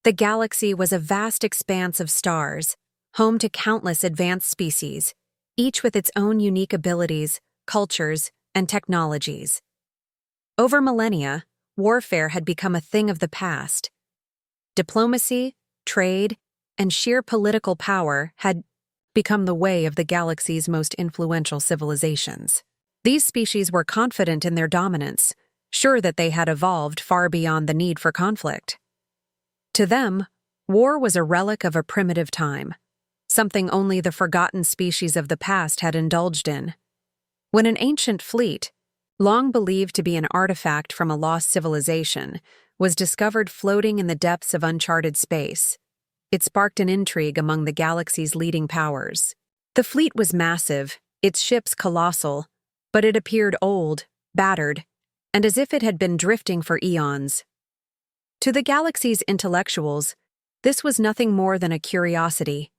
The galaxy was a vast expanse of stars, home to countless advanced species, each with its own unique abilities, cultures, and technologies. Over millennia, warfare had become a thing of the past. Diplomacy, trade, and sheer political power had become the way of the galaxy's most influential civilizations. These species were confident in their dominance, sure that they had evolved far beyond the need for conflict. To them, war was a relic of a primitive time, something only the forgotten species of the past had indulged in. When an ancient fleet, long believed to be an artifact from a lost civilization, was discovered floating in the depths of uncharted space, it sparked an intrigue among the galaxy's leading powers. The fleet was massive, its ships colossal, but it appeared old, battered, and as if it had been drifting for eons. To the galaxy's intellectuals, this was nothing more than a curiosity,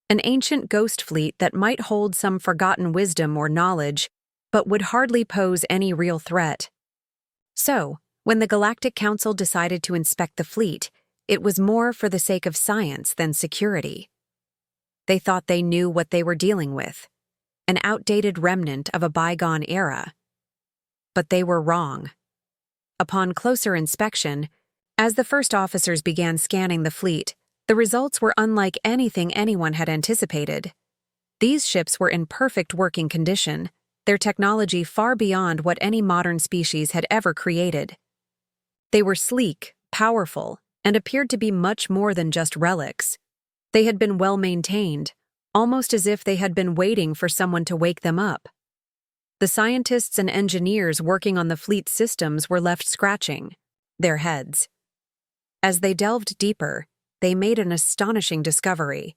an ancient ghost fleet that might hold some forgotten wisdom or knowledge, but would hardly pose any real threat. So, when the Galactic Council decided to inspect the fleet, it was more for the sake of science than security. They thought they knew what they were dealing with, an outdated remnant of a bygone era. But they were wrong. Upon closer inspection, as the first officers began scanning the fleet, the results were unlike anything anyone had anticipated. These ships were in perfect working condition, their technology far beyond what any modern species had ever created. They were sleek, powerful, and appeared to be much more than just relics. They had been well maintained, almost as if they had been waiting for someone to wake them up. The scientists and engineers working on the fleet's systems were left scratching their heads. As they delved deeper, they made an astonishing discovery.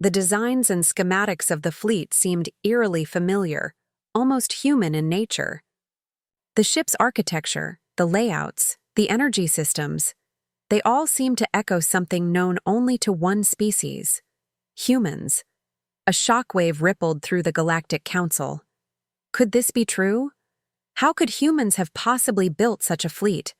The designs and schematics of the fleet seemed eerily familiar, almost human in nature. The ship's architecture, the layouts, the energy systems, they all seemed to echo something known only to one species: humans. A shockwave rippled through the Galactic Council. Could this be true? How could humans have possibly built such a fleet?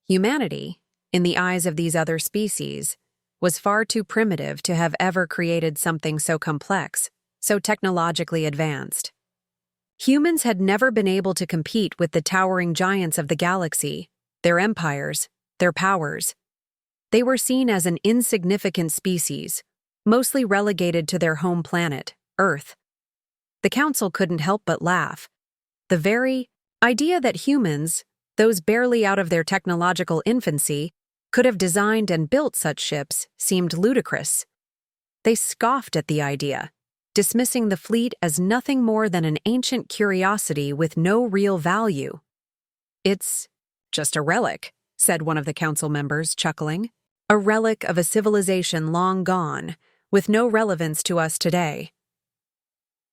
Humanity, in the eyes of these other species, was far too primitive to have ever created something so complex, so technologically advanced. Humans had never been able to compete with the towering giants of the galaxy, their empires, their powers. They were seen as an insignificant species, mostly relegated to their home planet, Earth. The Council couldn't help but laugh. The very idea that humans, those barely out of their technological infancy, could have designed and built such ships seemed ludicrous. They scoffed at the idea, dismissing the fleet as nothing more than an ancient curiosity with no real value. "It's just a relic," said one of the council members, chuckling. "A relic of a civilization long gone, with no relevance to us today."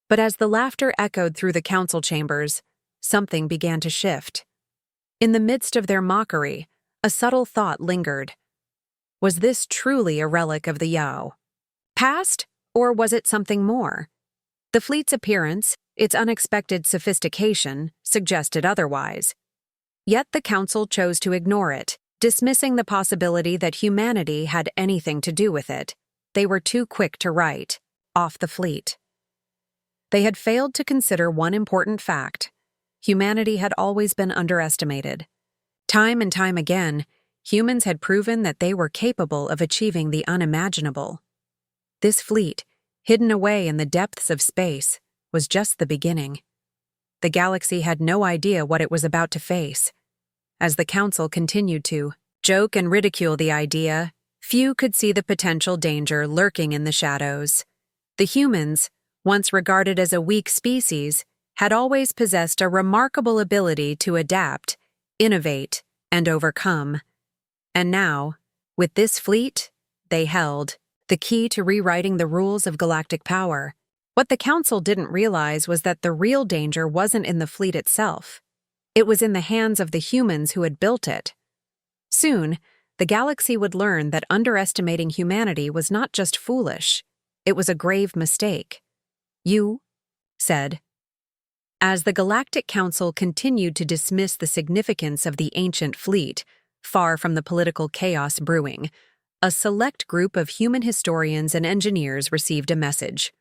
But as the laughter echoed through the council chambers, something began to shift. In the midst of their mockery, a subtle thought lingered. Was this truly a relic of the Yao? Past, or was it something more? The fleet's appearance, its unexpected sophistication, suggested otherwise. Yet the council chose to ignore it, dismissing the possibility that humanity had anything to do with it. They were too quick to write, "off the fleet." They had failed to consider one important fact: humanity had always been underestimated. Time and time again, humans had proven that they were capable of achieving the unimaginable. This fleet, hidden away in the depths of space, was just the beginning. The galaxy had no idea what it was about to face. As the council continued to joke and ridicule the idea, few could see the potential danger lurking in the shadows. The humans, once regarded as a weak species, had always possessed a remarkable ability to adapt, innovate, and overcome. And now, with this fleet, they held the key to rewriting the rules of galactic power. What the council didn't realize was that the real danger wasn't in the fleet itself. It was in the hands of the humans who had built it. Soon, the galaxy would learn that underestimating humanity was not just foolish, it was a grave mistake. "You," said. As the Galactic Council continued to dismiss the significance of the ancient fleet, far from the political chaos brewing, a select group of human historians and engineers received a message,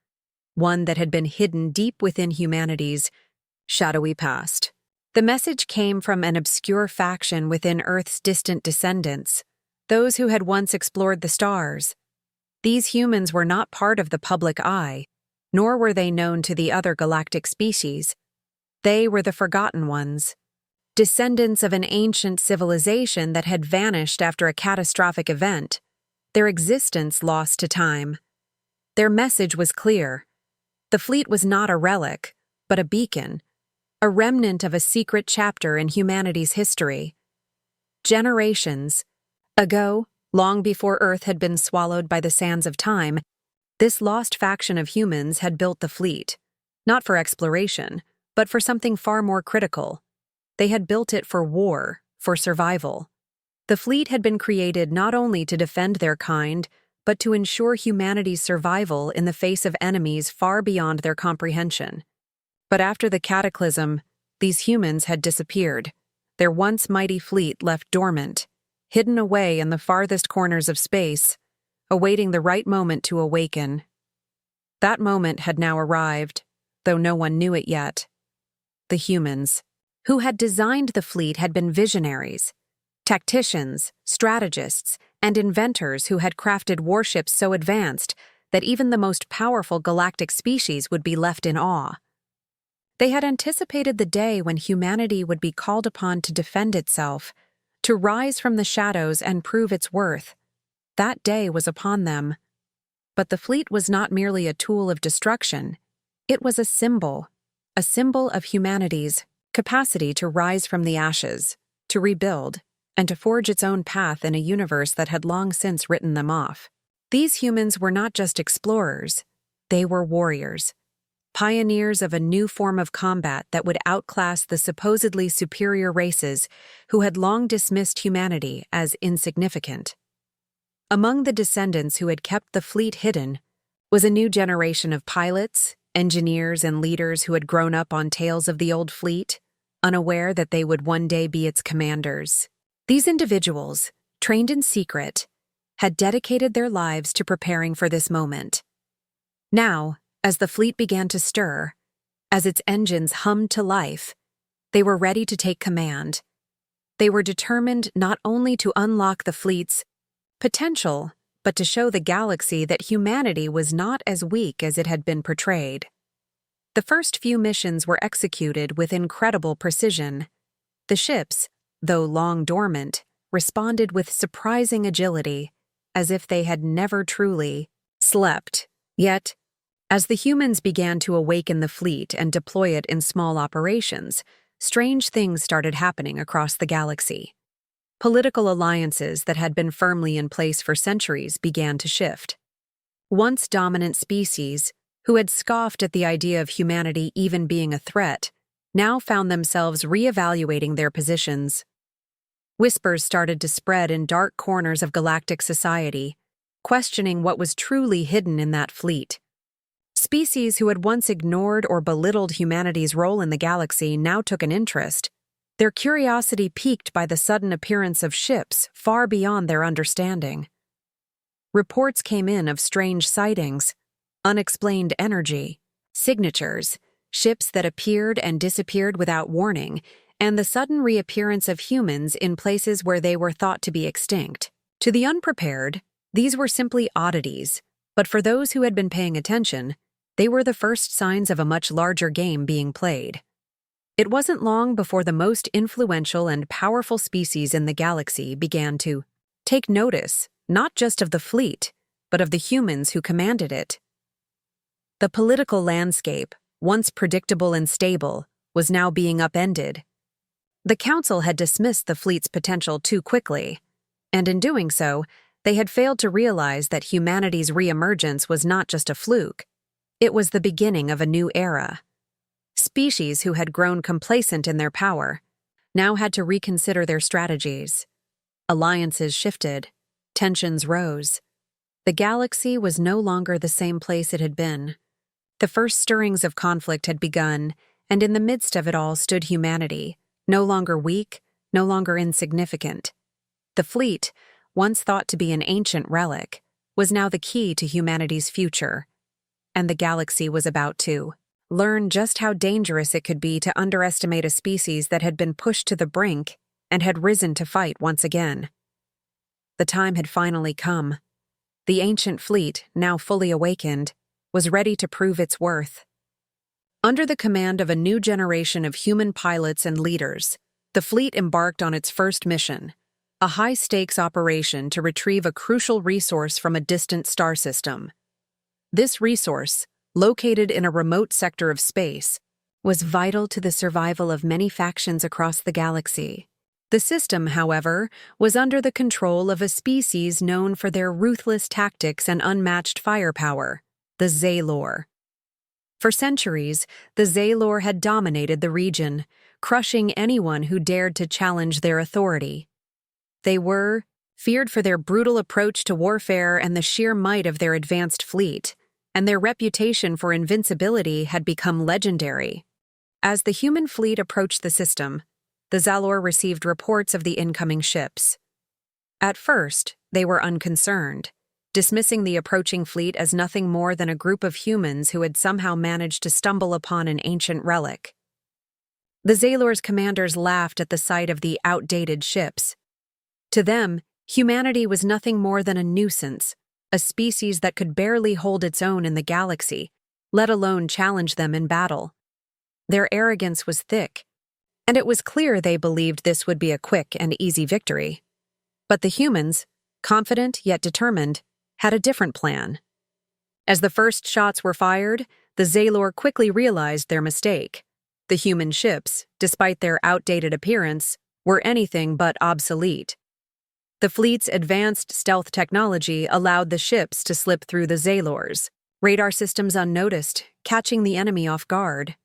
one that had been hidden deep within humanity's shadowy past. The message came from an obscure faction within Earth's distant descendants, those who had once explored the stars. These humans were not part of the public eye, nor were they known to the other galactic species. They were the forgotten ones, descendants of an ancient civilization that had vanished after a catastrophic event, their existence lost to time. Their message was clear. The fleet was not a relic, but a beacon, a remnant of a secret chapter in humanity's history. Generations ago, long before Earth had been swallowed by the sands of time, this lost faction of humans had built the fleet, not for exploration, but for something far more critical. They had built it for war, for survival. The fleet had been created not only to defend their kind, but to ensure humanity's survival in the face of enemies far beyond their comprehension. But after the cataclysm, these humans had disappeared, their once mighty fleet left dormant, hidden away in the farthest corners of space, awaiting the right moment to awaken. That moment had now arrived, though no one knew it yet. The humans who had designed the fleet had been visionaries, tacticians, strategists, and inventors who had crafted warships so advanced that even the most powerful galactic species would be left in awe. They had anticipated the day when humanity would be called upon to defend itself, to rise from the shadows and prove its worth. That day was upon them. But the fleet was not merely a tool of destruction. It was a symbol of humanity's capacity to rise from the ashes, to rebuild, and to forge its own path in a universe that had long since written them off. These humans were not just explorers, they were warriors, pioneers of a new form of combat that would outclass the supposedly superior races who had long dismissed humanity as insignificant. Among the descendants who had kept the fleet hidden was a new generation of pilots, engineers, and leaders who had grown up on tales of the old fleet, unaware that they would one day be its commanders. These individuals, trained in secret, had dedicated their lives to preparing for this moment. Now, as the fleet began to stir, as its engines hummed to life, they were ready to take command. They were determined not only to unlock the fleet's potential, but to show the galaxy that humanity was not as weak as it had been portrayed. The first few missions were executed with incredible precision. The ships, though long dormant, responded with surprising agility, as if they had never truly slept. Yet, as the humans began to awaken the fleet and deploy it in small operations, strange things started happening across the galaxy. Political alliances that had been firmly in place for centuries began to shift. Once dominant species, who had scoffed at the idea of humanity even being a threat, now found themselves reevaluating their positions. Whispers started to spread in dark corners of galactic society, questioning what was truly hidden in that fleet. Species who had once ignored or belittled humanity's role in the galaxy now took an interest, their curiosity piqued by the sudden appearance of ships far beyond their understanding. Reports came in of strange sightings, unexplained energy, signatures, ships that appeared and disappeared without warning, and the sudden reappearance of humans in places where they were thought to be extinct. To the unprepared, these were simply oddities, but for those who had been paying attention, they were the first signs of a much larger game being played. It wasn't long before the most influential and powerful species in the galaxy began to take notice, not just of the fleet, but of the humans who commanded it. The political landscape, once predictable and stable, was now being upended. The Council had dismissed the fleet's potential too quickly, and in doing so, they had failed to realize that humanity's reemergence was not just a fluke. It was the beginning of a new era. Species who had grown complacent in their power now had to reconsider their strategies. Alliances shifted, tensions rose. The galaxy was no longer the same place it had been. The first stirrings of conflict had begun, and in the midst of it all stood humanity, no longer weak, no longer insignificant. The fleet, once thought to be an ancient relic, was now the key to humanity's future. And the galaxy was about to learn just how dangerous it could be to underestimate a species that had been pushed to the brink and had risen to fight once again. The time had finally come. The ancient fleet, now fully awakened, was ready to prove its worth. Under the command of a new generation of human pilots and leaders, the fleet embarked on its first mission, a high-stakes operation to retrieve a crucial resource from a distant star system. This resource, located in a remote sector of space, was vital to the survival of many factions across the galaxy. The system, however, was under the control of a species known for their ruthless tactics and unmatched firepower, the Zaylor. For centuries, the Zaylor had dominated the region, crushing anyone who dared to challenge their authority. They were feared for their brutal approach to warfare and the sheer might of their advanced fleet, and their reputation for invincibility had become legendary. As the human fleet approached the system, the Zaylor received reports of the incoming ships. At first, they were unconcerned, dismissing the approaching fleet as nothing more than a group of humans who had somehow managed to stumble upon an ancient relic. The Zaylor's commanders laughed at the sight of the outdated ships. To them, humanity was nothing more than a nuisance, a species that could barely hold its own in the galaxy, let alone challenge them in battle. Their arrogance was thick, and it was clear they believed this would be a quick and easy victory. But the humans, confident yet determined, had a different plan. As the first shots were fired, the Zaylor quickly realized their mistake. The human ships, despite their outdated appearance, were anything but obsolete. The fleet's advanced stealth technology allowed the ships to slip through the Zaylor's radar systems unnoticed, catching the enemy off guard.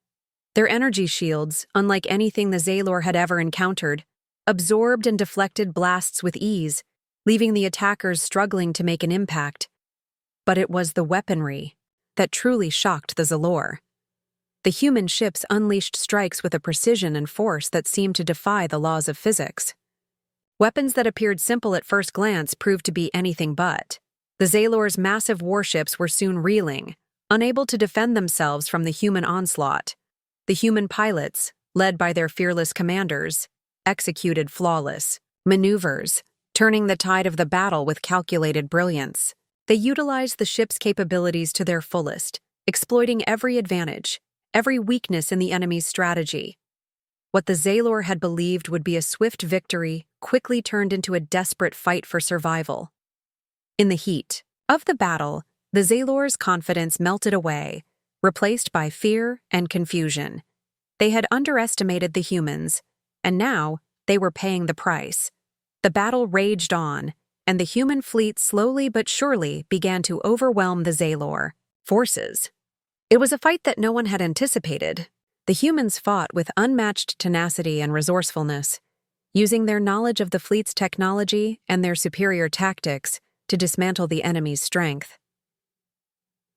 Their energy shields, unlike anything the Zaylor had ever encountered, absorbed and deflected blasts with ease, leaving the attackers struggling to make an impact. But it was the weaponry that truly shocked the Zaylor. The human ships unleashed strikes with a precision and force that seemed to defy the laws of physics. Weapons that appeared simple at first glance proved to be anything but. The Zaylor's massive warships were soon reeling, unable to defend themselves from the human onslaught. The human pilots, led by their fearless commanders, executed flawless maneuvers, turning the tide of the battle with calculated brilliance. They utilized the ship's capabilities to their fullest, exploiting every advantage, every weakness in the enemy's strategy. What the Zaylor had believed would be a swift victory quickly turned into a desperate fight for survival. In the heat of the battle, the Zaylor's confidence melted away, replaced by fear and confusion. They had underestimated the humans, and now they were paying the price. The battle raged on, and the human fleet slowly but surely began to overwhelm the Zaylor forces. It was a fight that no one had anticipated. The humans fought with unmatched tenacity and resourcefulness, using their knowledge of the fleet's technology and their superior tactics to dismantle the enemy's strength.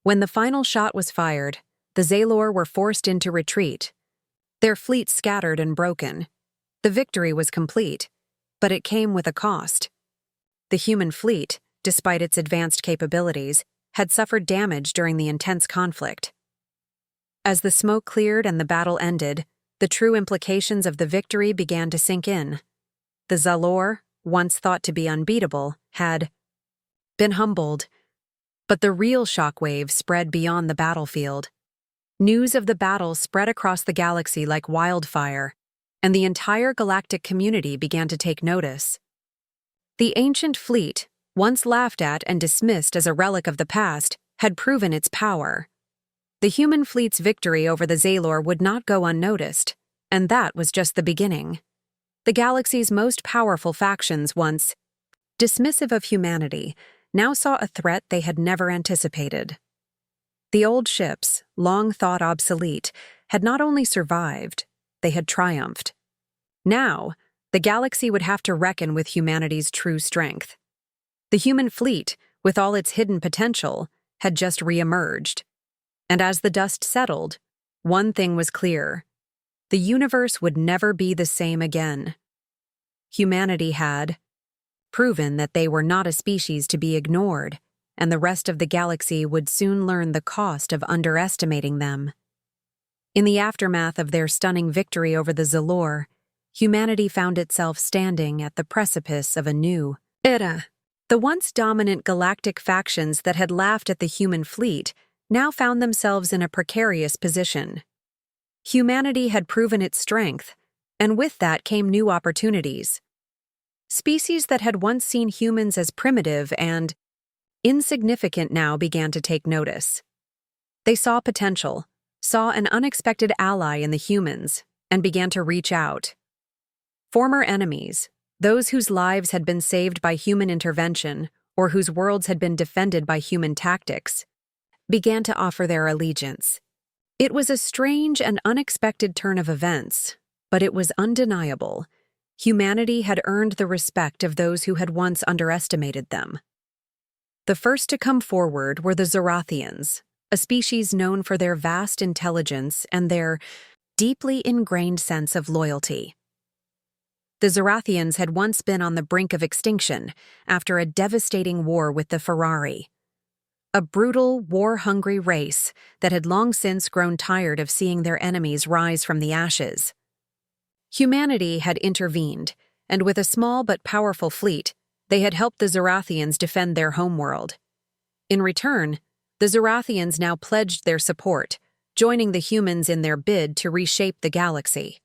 When the final shot was fired, the Zaylor were forced into retreat. Their fleet scattered and broken. The victory was complete, but it came with a cost. The human fleet, despite its advanced capabilities, had suffered damage during the intense conflict. As the smoke cleared and the battle ended, the true implications of the victory began to sink in. The Zaylor, once thought to be unbeatable, had been humbled. But the real shockwave spread beyond the battlefield. News of the battle spread across the galaxy like wildfire, and the entire galactic community began to take notice. The ancient fleet, once laughed at and dismissed as a relic of the past, had proven its power. The human fleet's victory over the Zaylor would not go unnoticed, and that was just the beginning. The galaxy's most powerful factions, once dismissive of humanity, now saw a threat they had never anticipated. The old ships, long thought obsolete, had not only survived, they had triumphed. Now, the galaxy would have to reckon with humanity's true strength. The human fleet, with all its hidden potential, had just re-emerged. And as the dust settled, one thing was clear. The universe would never be the same again. Humanity had proven that they were not a species to be ignored, and the rest of the galaxy would soon learn the cost of underestimating them. In the aftermath of their stunning victory over the Zalor, humanity found itself standing at the precipice of a new era. The once dominant galactic factions that had laughed at the human fleet now found themselves in a precarious position. Humanity had proven its strength, and with that came new opportunities. Species that had once seen humans as primitive and insignificant now began to take notice. They saw potential, saw an unexpected ally in the humans, and began to reach out. Former enemies, those whose lives had been saved by human intervention or whose worlds had been defended by human tactics, began to offer their allegiance. It was a strange and unexpected turn of events, but it was undeniable. Humanity had earned the respect of those who had once underestimated them. The first to come forward were the Zorathians, a species known for their vast intelligence and their deeply ingrained sense of loyalty. The Zorathians had once been on the brink of extinction after a devastating war with the Ferrari, a brutal, war-hungry race that had long since grown tired of seeing their enemies rise from the ashes. Humanity had intervened, and with a small but powerful fleet, they had helped the Zorathians defend their homeworld. In return, the Zorathians now pledged their support, joining the humans in their bid to reshape the galaxy.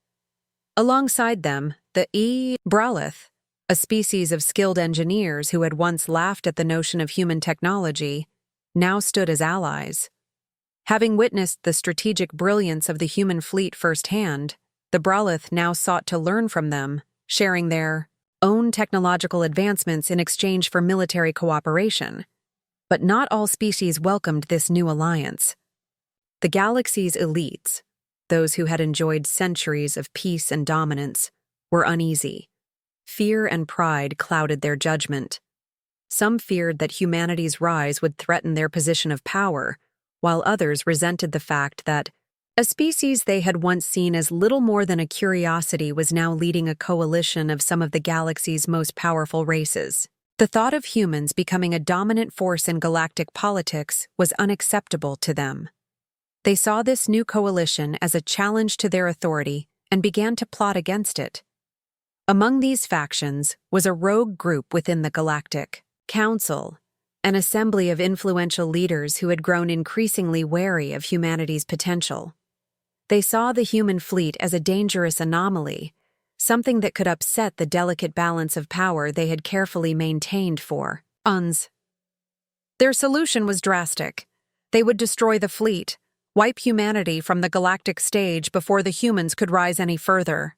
Alongside them, the Bralith, a species of skilled engineers who had once laughed at the notion of human technology, now stood as allies. Having witnessed the strategic brilliance of the human fleet firsthand, the Bralith now sought to learn from them, sharing their own technological advancements in exchange for military cooperation. But not all species welcomed this new alliance. The galaxy's elites, those who had enjoyed centuries of peace and dominance, were uneasy. Fear and pride clouded their judgment. Some feared that humanity's rise would threaten their position of power, while others resented the fact that a species they had once seen as little more than a curiosity was now leading a coalition of some of the galaxy's most powerful races. The thought of humans becoming a dominant force in galactic politics was unacceptable to them. They saw this new coalition as a challenge to their authority and began to plot against it. Among these factions was a rogue group within the Galactic Council, an assembly of influential leaders who had grown increasingly wary of humanity's potential. They saw the human fleet as a dangerous anomaly, something that could upset the delicate balance of power they had carefully maintained for eons. Their solution was drastic. They would destroy the fleet, wipe humanity from the galactic stage before the humans could rise any further.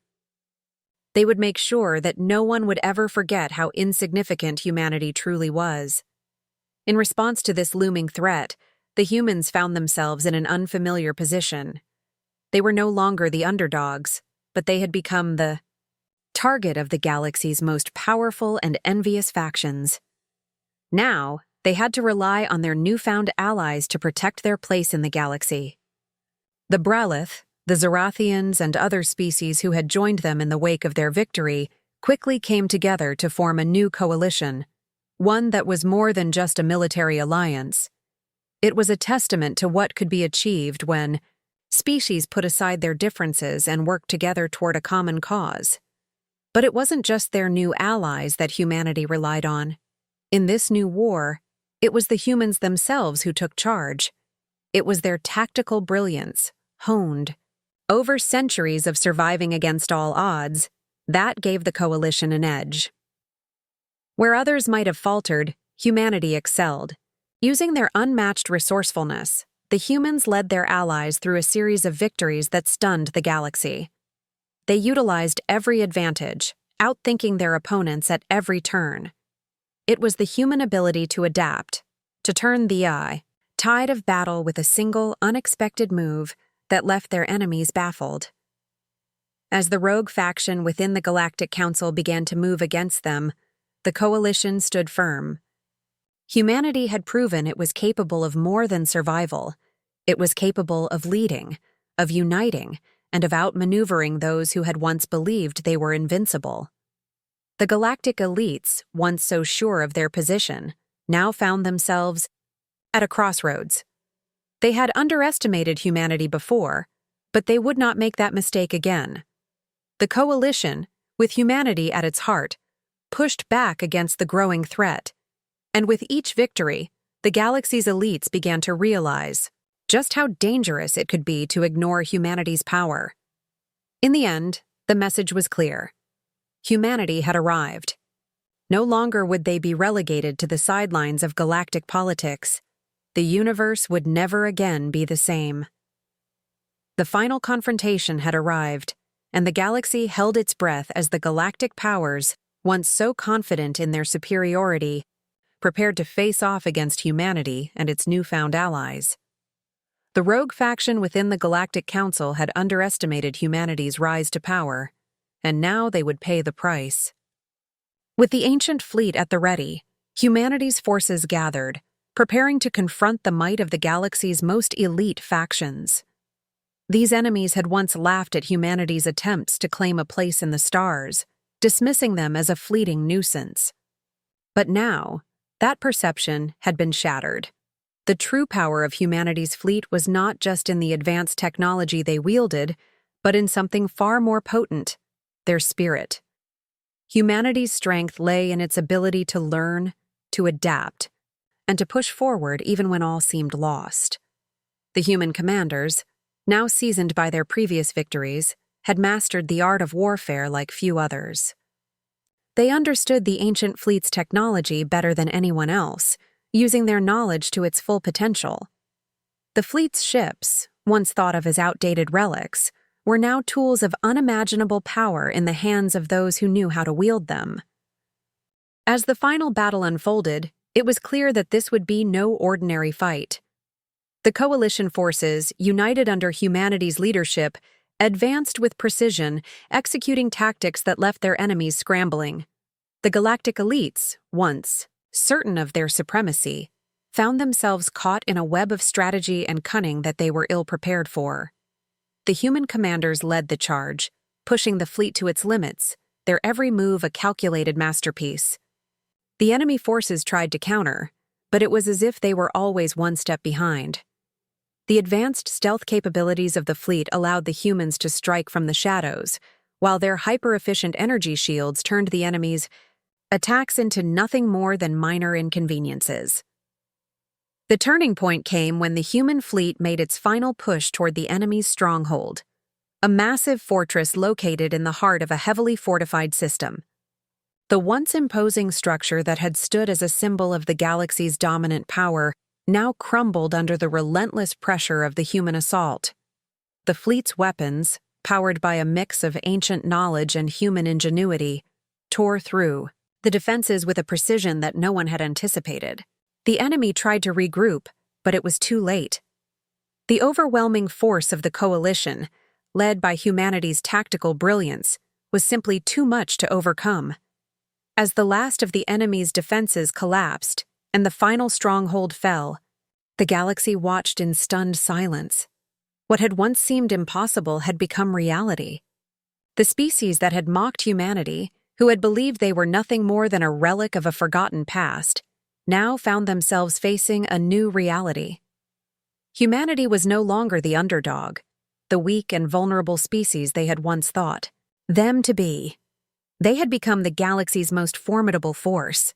They would make sure that no one would ever forget how insignificant humanity truly was. In response to this looming threat, the humans found themselves in an unfamiliar position. They were no longer the underdogs, but they had become the target of the galaxy's most powerful and envious factions. Now, they had to rely on their newfound allies to protect their place in the galaxy. The Bralith, the Zorathians, and other species who had joined them in the wake of their victory quickly came together to form a new coalition, one that was more than just a military alliance. It was a testament to what could be achieved when species put aside their differences and worked together toward a common cause. But it wasn't just their new allies that humanity relied on. In this new war, it was the humans themselves who took charge. It was their tactical brilliance, honed over centuries of surviving against all odds, that gave the coalition an edge. Where others might have faltered, humanity excelled. Using their unmatched resourcefulness, the humans led their allies through a series of victories that stunned the galaxy. They utilized every advantage, outthinking their opponents at every turn. It was the human ability to adapt, to turn the tide of battle with a single, unexpected move that left their enemies baffled. As the rogue faction within the Galactic Council began to move against them, the coalition stood firm. Humanity had proven it was capable of more than survival. It was capable of leading, of uniting, and of outmaneuvering those who had once believed they were invincible. The galactic elites, once so sure of their position, now found themselves at a crossroads. They had underestimated humanity before, but they would not make that mistake again. The coalition, with humanity at its heart, pushed back against the growing threat, and with each victory, the galaxy's elites began to realize just how dangerous it could be to ignore humanity's power. In the end, the message was clear. Humanity had arrived. No longer would they be relegated to the sidelines of galactic politics. The universe would never again be the same. The final confrontation had arrived, and the galaxy held its breath as the galactic powers, once so confident in their superiority, prepared to face off against humanity and its newfound allies. The rogue faction within the Galactic Council had underestimated humanity's rise to power, and now they would pay the price. With the ancient fleet at the ready, humanity's forces gathered, preparing to confront the might of the galaxy's most elite factions. These enemies had once laughed at humanity's attempts to claim a place in the stars, dismissing them as a fleeting nuisance. But now, that perception had been shattered. The true power of humanity's fleet was not just in the advanced technology they wielded, but in something far more potent: their spirit. Humanity's strength lay in its ability to learn, to adapt, and to push forward even when all seemed lost. The human commanders, now seasoned by their previous victories, had mastered the art of warfare like few others. They understood the ancient fleet's technology better than anyone else, using their knowledge to its full potential. The fleet's ships, once thought of as outdated relics, were now tools of unimaginable power in the hands of those who knew how to wield them. As the final battle unfolded, it was clear that this would be no ordinary fight. The coalition forces, united under humanity's leadership, advanced with precision, executing tactics that left their enemies scrambling. The galactic elites, once certain of their supremacy, found themselves caught in a web of strategy and cunning that they were ill-prepared for. The human commanders led the charge, pushing the fleet to its limits, their every move a calculated masterpiece. The enemy forces tried to counter, but it was as if they were always one step behind. The advanced stealth capabilities of the fleet allowed the humans to strike from the shadows, while their hyper-efficient energy shields turned the enemy's attacks into nothing more than minor inconveniences. The turning point came when the human fleet made its final push toward the enemy's stronghold, a massive fortress located in the heart of a heavily fortified system. The once imposing structure that had stood as a symbol of the galaxy's dominant power now crumbled under the relentless pressure of the human assault. The fleet's weapons, powered by a mix of ancient knowledge and human ingenuity, tore through the defenses with a precision that no one had anticipated. The enemy tried to regroup, but it was too late. The overwhelming force of the coalition, led by humanity's tactical brilliance, was simply too much to overcome. As the last of the enemy's defenses collapsed and the final stronghold fell, the galaxy watched in stunned silence. What had once seemed impossible had become reality. The species that had mocked humanity, who had believed they were nothing more than a relic of a forgotten past, now found themselves facing a new reality. Humanity was no longer the underdog, the weak and vulnerable species they had once thought them to be. They had become the galaxy's most formidable force.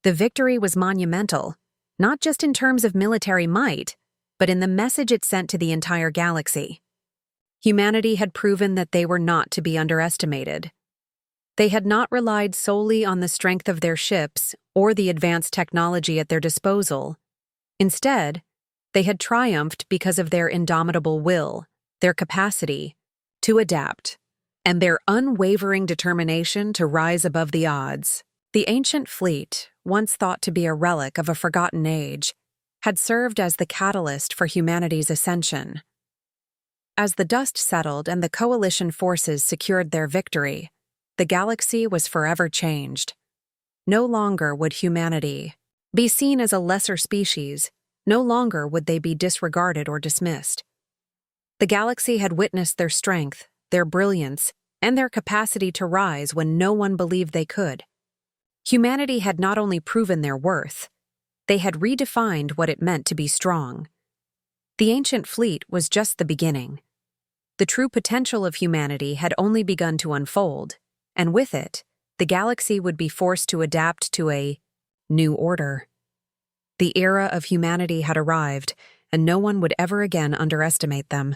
The victory was monumental, not just in terms of military might, but in the message it sent to the entire galaxy. Humanity had proven that they were not to be underestimated. They had not relied solely on the strength of their ships or the advanced technology at their disposal. Instead, they had triumphed because of their indomitable will, their capacity to adapt, and their unwavering determination to rise above the odds. The ancient fleet, once thought to be a relic of a forgotten age, had served as the catalyst for humanity's ascension. As the dust settled and the coalition forces secured their victory, the galaxy was forever changed. No longer would humanity be seen as a lesser species, no longer would they be disregarded or dismissed. The galaxy had witnessed their strength, their brilliance, and their capacity to rise when no one believed they could. Humanity had not only proven their worth, they had redefined what it meant to be strong. The ancient fleet was just the beginning. The true potential of humanity had only begun to unfold, and with it, the galaxy would be forced to adapt to a new order. The era of humanity had arrived, and no one would ever again underestimate them.